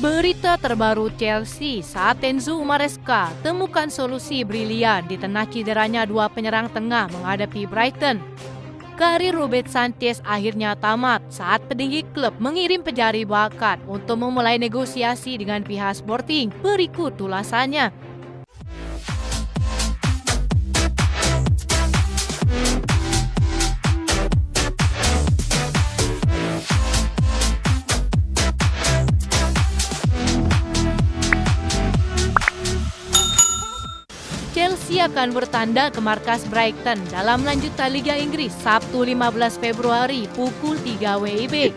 Berita terbaru Chelsea saat Enzo Maresca temukan solusi brilian di tengah cederanya dua penyerang tengah menghadapi Brighton. Karir Robert Sanchez akhirnya tamat saat petinggi klub mengirim pencari bakat untuk memulai negosiasi dengan pihak Sporting. Berikut ulasannya. Chelsea akan bertandang ke markas Brighton dalam lanjutan Liga Inggris Sabtu 15 Februari pukul 3 WIB.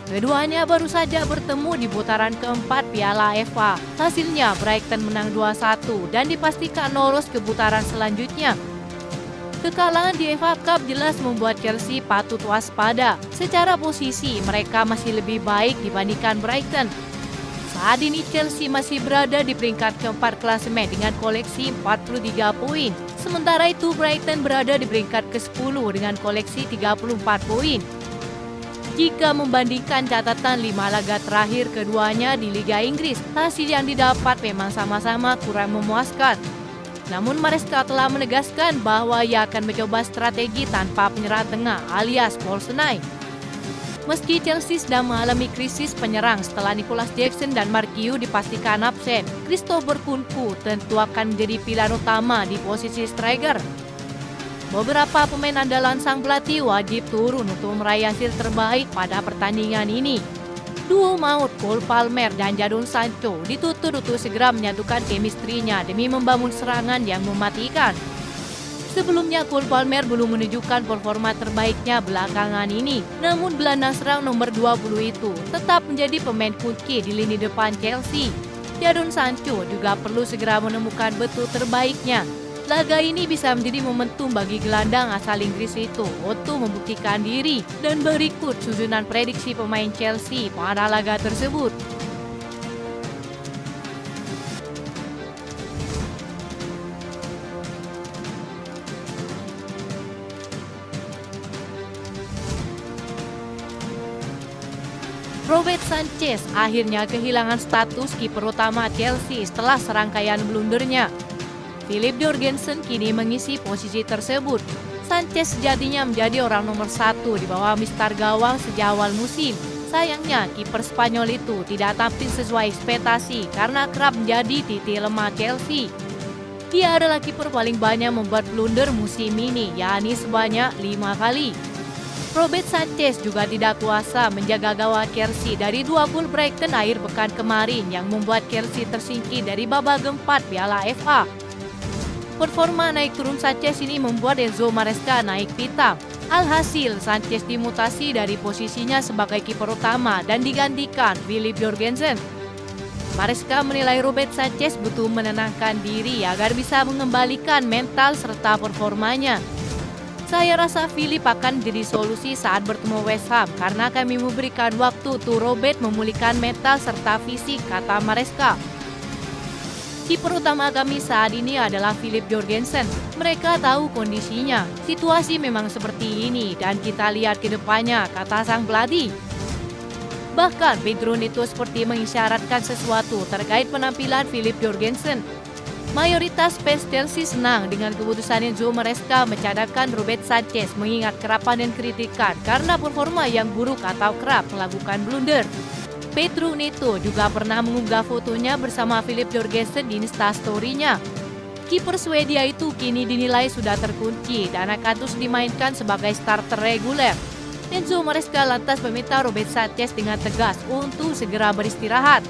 Keduanya baru saja bertemu di putaran keempat Piala FA. Hasilnya Brighton menang 2-1 dan dipastikan lolos ke putaran selanjutnya. Kekalahan di FA Cup jelas membuat Chelsea patut waspada. Secara posisi mereka masih lebih baik dibandingkan Brighton. Saat ini Chelsea masih berada di peringkat keempat klasemen dengan koleksi 43 poin. Sementara itu Brighton berada di peringkat ke-10 dengan koleksi 34 poin. Jika membandingkan catatan 5 laga terakhir keduanya di Liga Inggris, hasil yang didapat memang sama-sama kurang memuaskan. Namun Maresca telah menegaskan bahwa ia akan mencoba strategi tanpa penyerang tengah alias false nine. Meski Chelsea sedang mengalami krisis penyerang setelah Nicholas Jackson dan Mark Hughes dipastikan absen, Christopher Nkunku tentu akan menjadi pilihan utama di posisi striker. Beberapa pemain andalan sang pelatih wajib turun untuk meraih hasil terbaik pada pertandingan ini. Duo maut Cole Palmer dan Jadon Sancho dituntut untuk segera menyatukan chemistry-nya demi membangun serangan yang mematikan. Sebelumnya Cole Palmer belum menunjukkan performa terbaiknya belakangan ini. Namun gelandang serang nomor 20 itu tetap menjadi pemain kunci di lini depan Chelsea. Jadon Sancho juga perlu segera menemukan betul terbaiknya. Laga ini bisa menjadi momentum bagi gelandang asal Inggris itu untuk membuktikan diri. Dan berikut susunan prediksi pemain Chelsea pada laga tersebut. Robert Sanchez akhirnya kehilangan status kiper utama Chelsea setelah serangkaian blundernya. Philip Jorgensen kini mengisi posisi tersebut. Sanchez sejatinya menjadi orang nomor 1 di bawah mistar gawang sejak awal musim. Sayangnya kiper Spanyol itu tidak tampil sesuai ekspektasi karena kerap menjadi titik lemah Chelsea. Dia adalah kiper paling banyak membuat blunder musim ini, yakni sebanyak 5 kali. Robert Sanchez juga tidak kuasa menjaga gawang Chelsea dari 2 gol Brighton akhir pekan kemarin yang membuat Chelsea tersingkir dari babak keempat Piala FA. Performa naik turun Sanchez ini membuat Enzo Maresca naik pitam. Alhasil, Sanchez dimutasi dari posisinya sebagai kiper utama dan digantikan Philip Jorgensen. Maresca menilai Robert Sanchez butuh menenangkan diri agar bisa mengembalikan mental serta performanya. Saya rasa Philip akan jadi solusi saat bertemu West Ham karena kami memberikan waktu untuk Robert memulihkan mental serta fisik, kata Maresca. Kiper utama kami saat ini adalah Philip Jorgensen. Mereka tahu kondisinya. Situasi memang seperti ini dan kita lihat ke depannya, kata sang pelatih. Bahkan Pedro Neto seperti mengisyaratkan sesuatu terkait penampilan Philip Jorgensen. Mayoritas fans Chelsea senang dengan keputusan Enzo Maresca mencadangkan Robert Sanchez mengingat kerapan dan kritikan karena performa yang buruk atau kerap melakukan blunder. Pedro Neto juga pernah mengunggah fotonya bersama Philip Jorgensen di Instastory-nya. Kiper Swedia itu kini dinilai sudah terkunci dan akan terus dimainkan sebagai starter reguler. Enzo Maresca lantas meminta Robert Sanchez dengan tegas untuk segera beristirahat.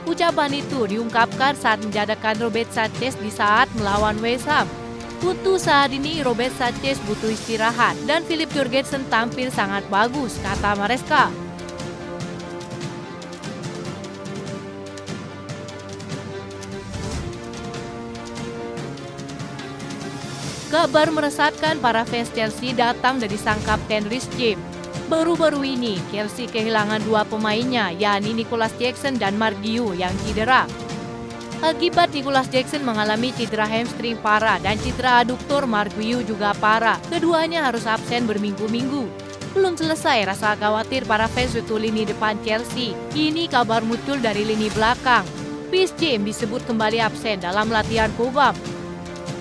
Ucapan itu diungkapkan saat menjadakan Robert Sanchez di saat melawan West Ham. Untuk saat ini Robert Sanchez butuh istirahat dan Philip Jorgensen tampil sangat bagus, kata Maresca. Kabar meresahkan para fans Chelsea datang dari sang kapten Reece James. Baru-baru ini, Chelsea kehilangan 2 pemainnya, yakni Nicholas Jackson dan Mark Hughes yang cedera. Akibat Nicholas Jackson mengalami cedera hamstring parah dan cedera aduktor Mark Hughes juga parah. Keduanya harus absen berminggu-minggu. Belum selesai rasa khawatir para fans untuk lini depan Chelsea. Kini kabar muncul dari lini belakang. Reece James disebut kembali absen dalam latihan Cobham.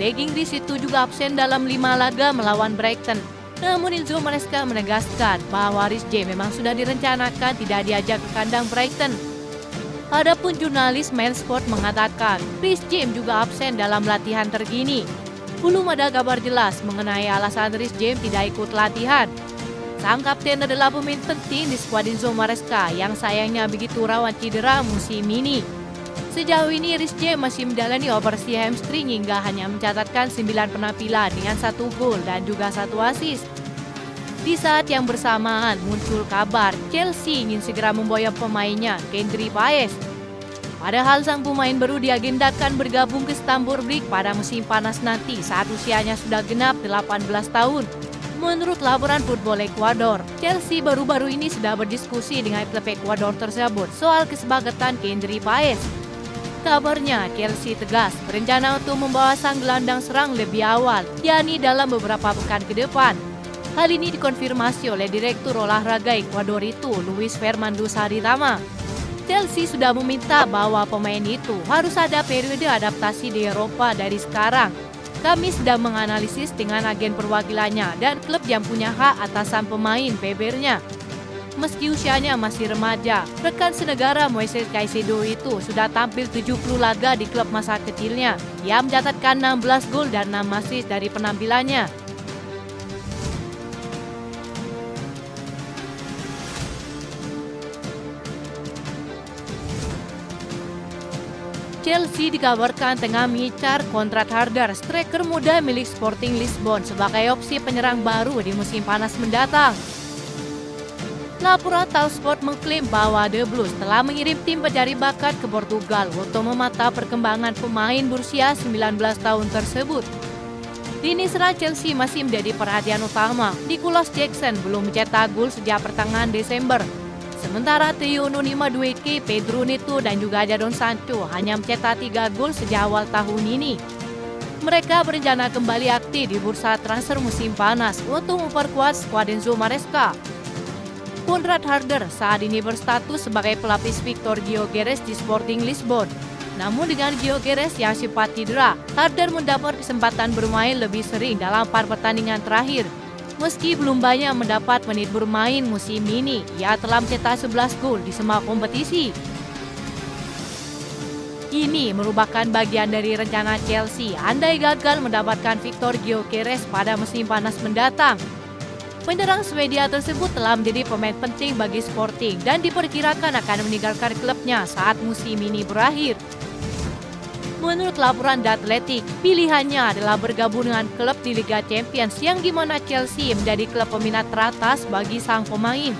Bek Inggris itu juga absen dalam 5 laga melawan Brighton. Namun Enzo Maresca menegaskan bahwa Reece James memang sudah direncanakan tidak diajak ke kandang Brighton. Adapun jurnalis Mail Sport mengatakan Reece James juga absen dalam latihan terkini. Belum ada kabar jelas mengenai alasan Reece James tidak ikut latihan. Sang kapten adalah pemain penting di skuad Enzo Maresca yang sayangnya begitu rawan cedera musim ini. Sejauh ini Reece James masih menjalani operasi hamstring hingga hanya mencatatkan 9 penampilan dengan 1 gol dan juga 1 assist. Di saat yang bersamaan muncul kabar Chelsea ingin segera memboyong pemainnya Kendry Paes. Padahal sang pemain baru diagendakan bergabung ke Stamford Bridge pada musim panas nanti saat usianya sudah genap 18 tahun. Menurut laporan Football Ecuador, Chelsea baru-baru ini sudah berdiskusi dengan klub Ecuador tersebut soal kesepakatan Kendry Paes. Kabarnya, Chelsea tegas berencana untuk membawa sang gelandang serang lebih awal, yakni dalam beberapa pekan ke depan. Hal ini dikonfirmasi oleh Direktur Olahraga Ecuador itu, Luis Fernando Saritama. Chelsea sudah meminta bahwa pemain itu harus ada periode adaptasi di Eropa dari sekarang. Kami sedang menganalisis dengan agen perwakilannya dan klub yang punya hak atas sang pemain, bebernya. Meski usianya masih remaja, rekan senegara Moises Caicedo itu sudah tampil 70 laga di klub masa kecilnya. Ia mencatatkan 16 gol dan 6 assist dari penampilannya. Chelsea dikabarkan tengah mengincar kontrak Harder, striker muda milik Sporting Lisbon sebagai opsi penyerang baru di musim panas mendatang. Laporan Talksport mengklaim bahwa The Blues telah mengirim tim pencari bakat ke Portugal untuk memantau perkembangan pemain berusia 19 tahun tersebut. Lini serang Chelsea masih menjadi perhatian utama. Nicholas Jackson belum mencetak gol sejak pertengahan Desember. Sementara trio Noni Madueke, Pedro Neto dan juga Jadon Sancho hanya mencetak 3 gol sejak awal tahun ini. Mereka berencana kembali aktif di bursa transfer musim panas untuk memperkuat skuad Enzo Maresca. Kontrak Harder saat ini berstatus sebagai pelapis Victor Gyökeres di Sporting Lisbon. Namun dengan Gyökeres yang sempat cedera, Harder mendapat kesempatan bermain lebih sering dalam 4 pertandingan terakhir. Meski belum banyak mendapat menit bermain musim ini, ia telah mencetak 11 gol di semua kompetisi. Ini merupakan bagian dari rencana Chelsea andai gagal mendapatkan Victor Gyökeres pada musim panas mendatang. Penyerang Swedia tersebut telah menjadi pemain penting bagi Sporting dan diperkirakan akan meninggalkan klubnya saat musim ini berakhir. Menurut laporan The Athletic, pilihannya adalah bergabung dengan klub di Liga Champions yang dimana Chelsea menjadi klub peminat teratas bagi sang pemain.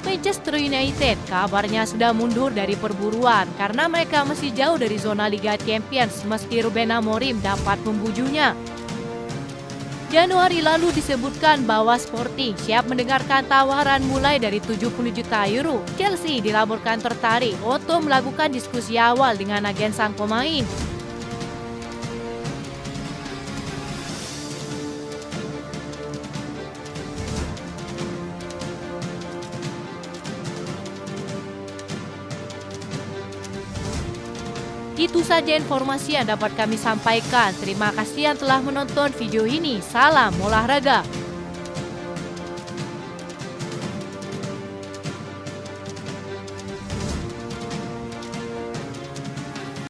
Manchester United kabarnya sudah mundur dari perburuan karena mereka masih jauh dari zona Liga Champions meski Ruben Amorim dapat membujunya. Januari lalu disebutkan bahwa Sporting siap mendengarkan tawaran mulai dari 70 juta euro. Chelsea dilaporkan tertarik untuk melakukan diskusi awal dengan agen sang pemain. Itu saja informasi yang dapat kami sampaikan. Terima kasih yang telah menonton video ini. Salam olahraga.